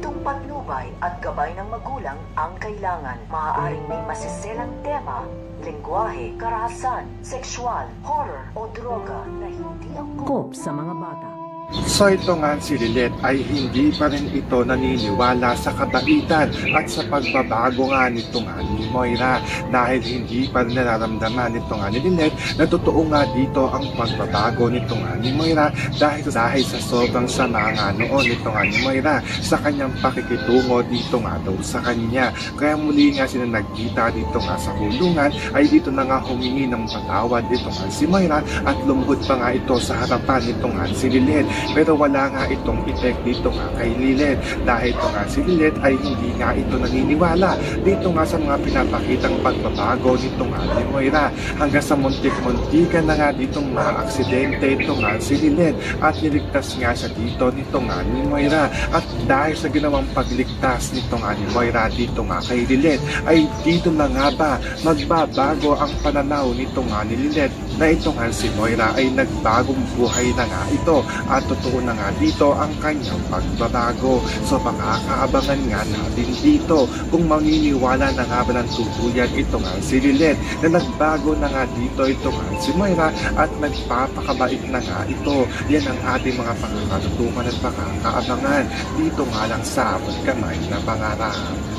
Pusong patnubay at gabay ng magulang ang kailangan. Maaaring may masiselang tema, lengguwahe, karahasan, sexual, horror o droga na hindi angkop sa mga bata. So ito nga si Lilet ay hindi pa rin ito naniniwala sa kabaitan at sa pagbabago nga nito nga ni Moira dahil hindi pa rin nararamdaman nito nga ni Lilet na totoo nga dito ang pagbabago nito nga ni Moira dahil sa sobrang sama nga noon nito nga ni Moira sa kanyang pakikitungo dito nga daw sa kanya. Kaya muli nga sila nagkita dito nga sa kulungan ay dito na nga humingi ng patawad dito nga si Moira at lumuhod pa nga ito sa harapan nito nga si Lilet. Pero wala nga itong effect dito nga kay Lilet dahil ito nga si Lilet ay hindi nga ito naniniwala dito nga sa mga pinapakitang pagbabago nito nga ni Moira hanggang sa muntik-muntikan na nga ditong maaksidente ito nga si Lilet at niligtas nga siya dito nito nga ni Moira at dahil sa ginawang pagligtas nito nga ni Moira dito nga kay Lilet ay dito na nga ba magbabago ang pananaw nito nga ni Lilet na ito nga si Moira ay nagbagong buhay na nga ito at totoo na nga dito ang kanyang pagbabago. So makakaabangan nga natin dito kung maniniwala na nga ba ng tuluyan ito nga si Lilet na nagbago na nga dito ito nga si Moira at nagpapakabait na nga ito. Yan ang ating mga pangakatutukan at pakakaabangan dito nga lang sa Abot Kamay na Pangarap.